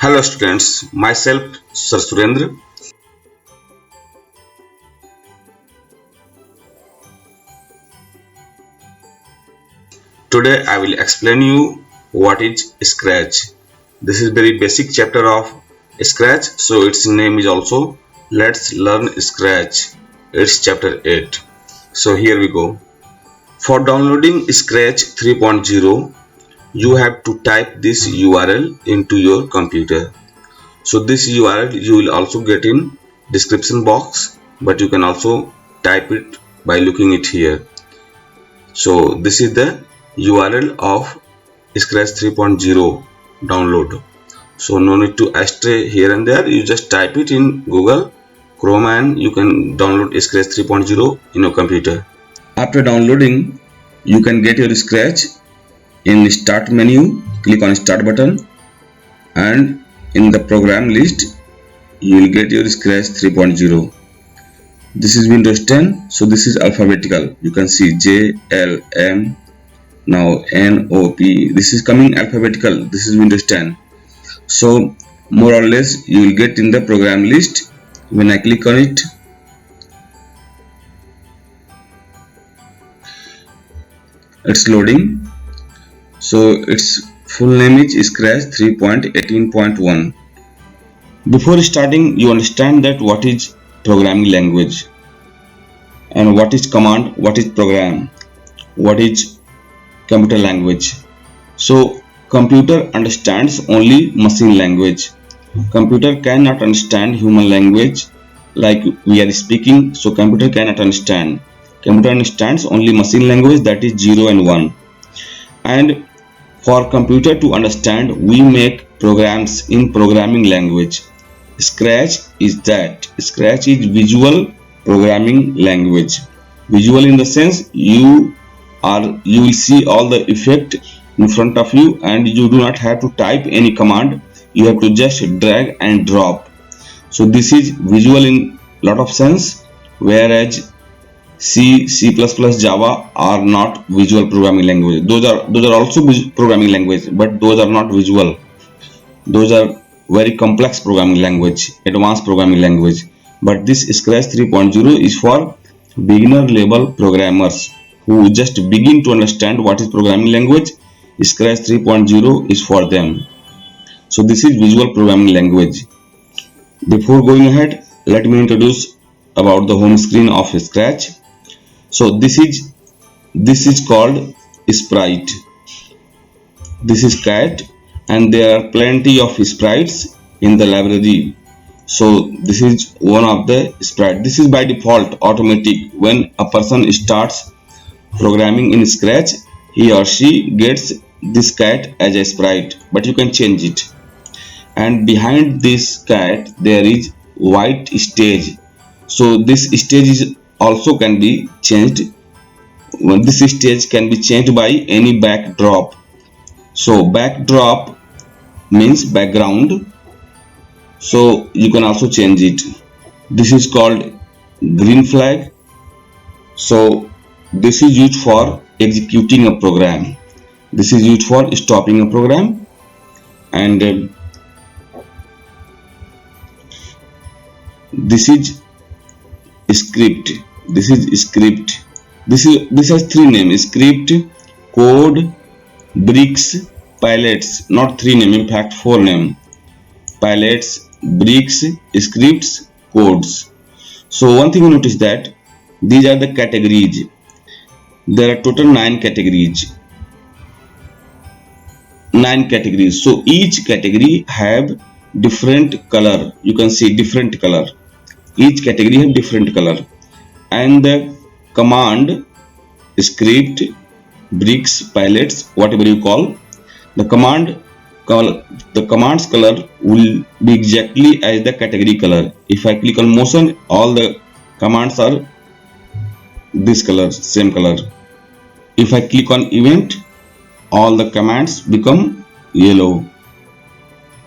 Hello students, myself Sir Surendra. Today I will explain you what is Scratch. This is very basic chapter of Scratch, so its name is also Let's Learn Scratch. It's chapter 8. So here we go. For downloading Scratch 3.0, you have to type this URL into your computer. So this URL you will also get in description box, but you can also type it by looking it here. So this is the URL of Scratch 3.0 download. So no need to stray here and there, you just type it in Google Chrome and you can download Scratch 3.0 in your computer. After downloading, you can get your Scratch in start menu. Click on start button and in the program list you will get your Scratch 3.0. This is Windows 10, so this is alphabetical. You can see J, L, M, now N, O, P. This is coming alphabetical. This is Windows 10. So more or less you will get in the program list. When I click on it, it's loading. So its full name is Scratch 3.18.1. Before starting, you understand that what is programming language and what is command, what is program, what is computer language. So computer understands only machine language. Computer cannot understand human language like we are speaking, so computer cannot understand. Computer understands only machine language, that is 0 and 1. And for computer to understand, we make programs in programming language. Scratch is that. Scratch is visual programming language. Visual in the sense you will see all the effect in front of you and you do not have to type any command. You have to just drag and drop. So this is visual in lot of sense, whereas C, C++, Java are not visual programming language. Those are also programming language, but those are not visual. Those are very complex programming language, advanced programming language. But this Scratch 3.0 is for beginner level programmers who just begin to understand what is programming language. Scratch 3.0 is for them. So this is visual programming language. Before going ahead, let me introduce about the home screen of Scratch. So this is called sprite. This is cat, and there are plenty of sprites in the library. So this is one of the sprite. This is by default automatic. When a person starts programming in Scratch, he or she gets this cat as a sprite, but you can change it. And behind this cat there is white stage. So this stage is also can be changed. When this stage can be changed by any backdrop. So backdrop means background, so you can also change it. This is called green flag. So this is used for executing a program. This is used for stopping a program. And this is script. This is script. This has three names: script, code, bricks, pilots. Not three names, in fact 4 names: pilots, bricks, scripts, codes. So one thing you notice that these are the categories. There are total 9 categories. 9 categories. So each category have different color. You can see different color. Each category have different color. And the command, script, bricks, pilots, whatever you call, the command's color will be exactly as the category color. If I click on motion, all the commands are this color, same color. If I click on event, all the commands become yellow.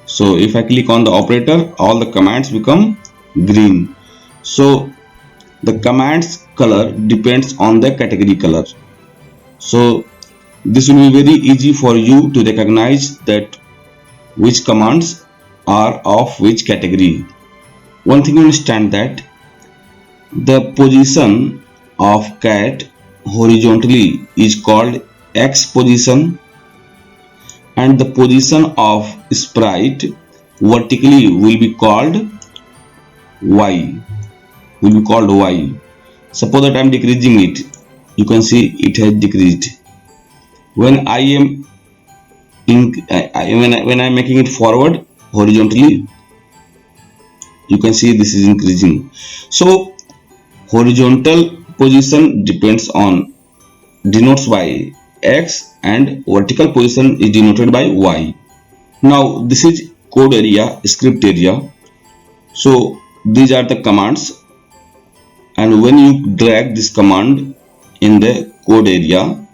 So if I click on the operator, all the commands become green. So the command's color depends on the category color. So this will be very easy for you to recognize that which commands are of which category? One thing you understand that the position of cat horizontally is called X position, and the position of sprite vertically will be called Y. Suppose that I am decreasing it, you can see it has decreased. When I am when I am making it forward horizontally, you can see this is increasing. So horizontal position denotes by X, and vertical position is denoted by Y. Now this is code area, script area. So these are the commands, and when you drag this command in the code area,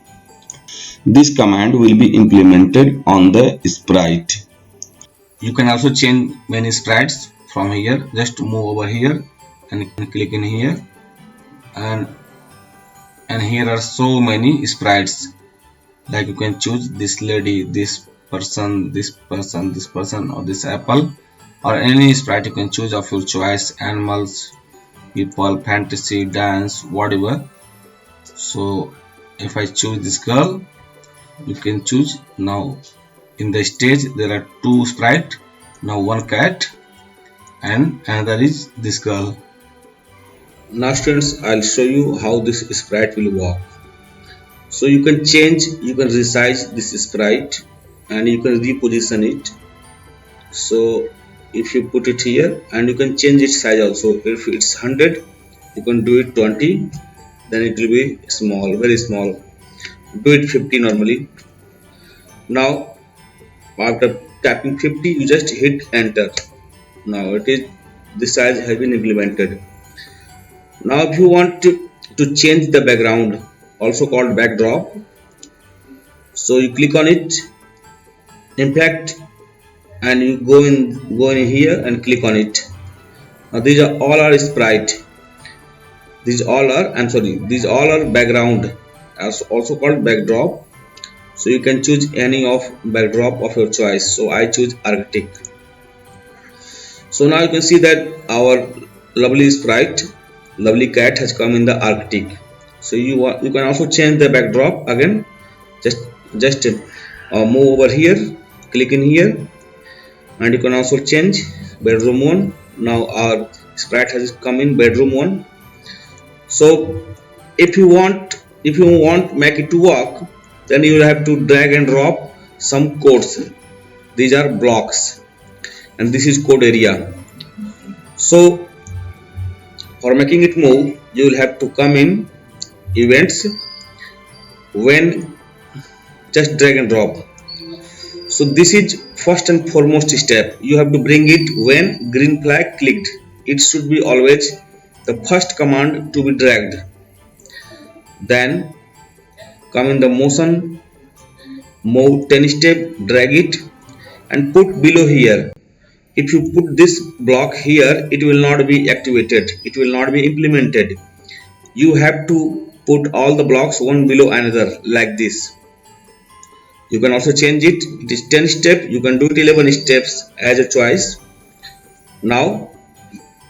this command will be implemented on the sprite. You can also change many sprites from here. Just move over here and click in here, and here are so many sprites. Like you can choose this lady, this person, this person, this person, or this apple, or any sprite you can choose of your choice. Animals, people, fantasy, dance, whatever. So if I choose this girl, you can choose. Now in the stage there are two sprites. Now one cat and another is this girl. Now students, I'll show you how this sprite will work. So you can resize this sprite, and you can reposition it. So if you put it here, and you can change its size also. If it's 100, you can do it 20, then it will be small, very small. Do it 50 normally. Now after tapping 50, you just hit enter. Now the size has been implemented. Now if you want to change the background, also called backdrop, so you click on it, impact, and you go in here and click on it. Now these are all are sprite. These all are background, also called backdrop. So you can choose any of backdrop of your choice. So I choose Arctic. So now you can see that our lovely sprite, lovely cat has come in the Arctic. So you can also change the backdrop again. Just move over here, click in here, and you can also change bedroom 1. Now our sprite has come in bedroom 1. So if you want make it to work, then you will have to drag and drop some codes. These are blocks, and this is code area. So for making it move, you will have to come in events, when just drag and drop. So this is first and foremost step. You have to bring it when green flag clicked. It should be always the first command to be dragged. Then come in the motion, move 10 step, drag it and put below here. If you put this block here, it will not be activated, it will not be implemented. You have to put all the blocks one below another like this. You can also change it. It is 10 step, you can do it 11 steps as a choice. Now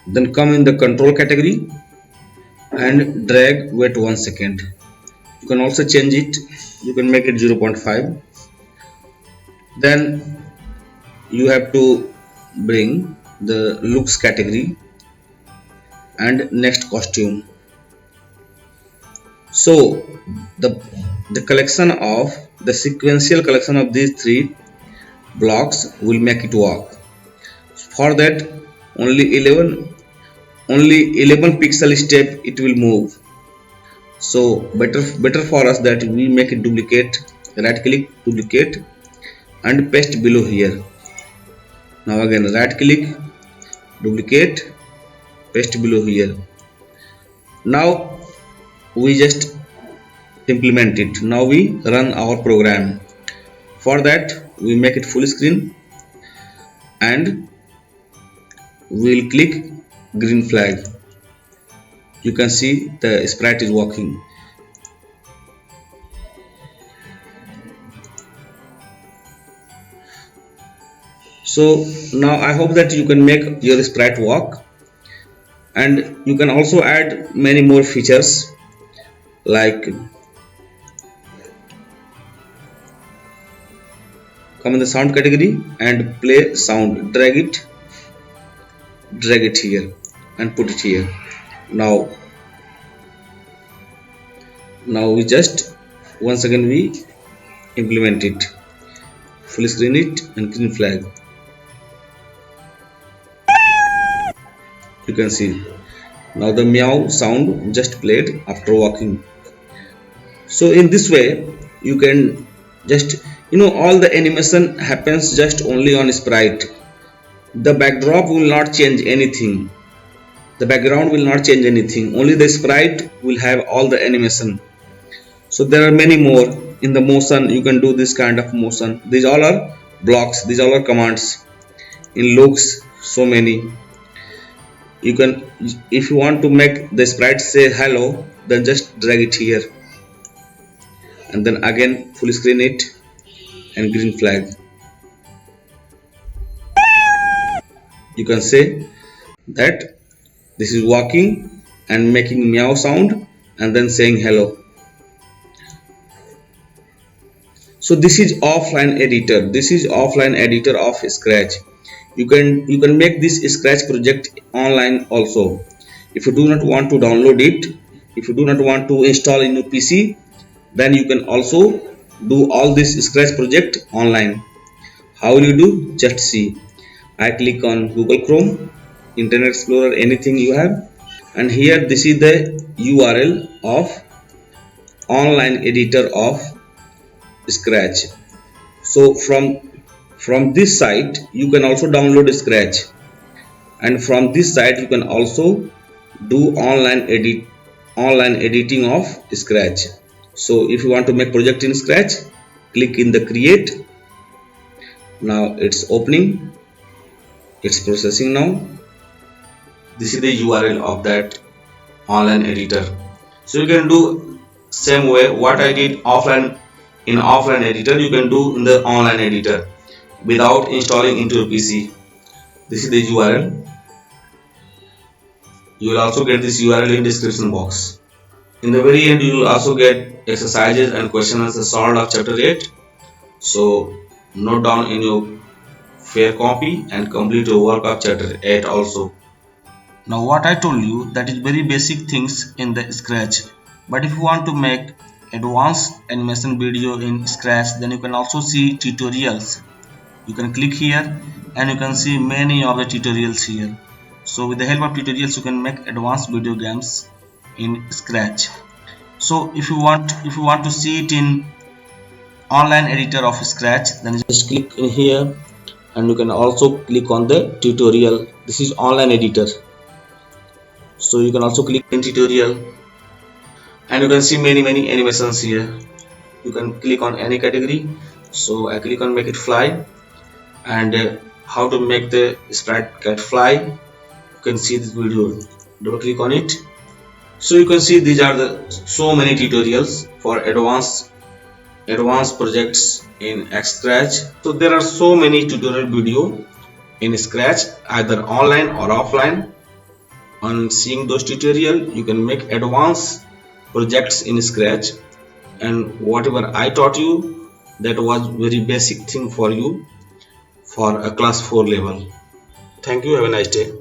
then come in the control category and drag, wait 1 second. You can also change it, you can make it 0.5. Then you have to bring the looks category and next costume. So the collection of the sequential collection of these three blocks will make it work. For that only 11 pixel step it will move. So better for us that we make it duplicate, right click, duplicate and paste below here. Now again right click, duplicate, paste below here. Now we just implement it. Now we run our program. For that we make it full screen and we'll click green flag. You can see the sprite is working. So now I hope that you can make your sprite walk, and you can also add many more features like come in the sound category and play sound, drag it here and put it here. Now we just once again we implement it, full screen it and green flag. You can see now the meow sound just played after walking. So in this way you can just all the animation happens just only on sprite. The backdrop will not change anything, the background will not change anything, only the sprite will have all the animation. So there are many more. In the motion you can do this kind of motion. These all are blocks, these all are commands. In looks, so many. You can, if you want to make the sprite say hello, then just drag it here and then again full screen it and green flag. You can say that this is walking and making meow sound and then saying hello. So this is offline editor. This is offline editor of Scratch. You can make this Scratch project online also. If you do not want to download it, if you do not want to install in your PC, then you can also do all this Scratch project online. How will you do? Just see. I click on Google Chrome, Internet Explorer, anything you have, and here this is the URL of online editor of Scratch. So from this site you can also download Scratch, and from this site you can also do online editing of Scratch. So if you want to make project in Scratch, click in the create. Now it's opening, it's processing now. This is the URL of that online editor. So you can do same way what I did offline in offline editor, you can do in the online editor without installing into your PC. This is the URL. You will also get this URL in description box. In the very end you will also get exercises and question answers solved of chapter 8. So note down in your fair copy and complete your work of chapter 8 also. Now what I told you, that is very basic things in the Scratch, but if you want to make advanced animation video in Scratch, then you can also see tutorials. You can click here and you can see many of the tutorials here. So with the help of tutorials you can make advanced video games in Scratch. So if you want to see it in online editor of Scratch, then just click in here and you can also click on the tutorial. This is online editor, so you can also click in tutorial and you can see many animations here. You can click on any category. So I click on make it fly, and how to make the sprite cat fly. You can see this video, double click on it. So you can see these are the so many tutorials for advanced projects in Scratch. So there are so many tutorial video in Scratch, either online or offline. On seeing those tutorial you can make advanced projects in Scratch, and whatever I taught you, that was very basic thing for you for a class 4 level. Thank you, have a nice day.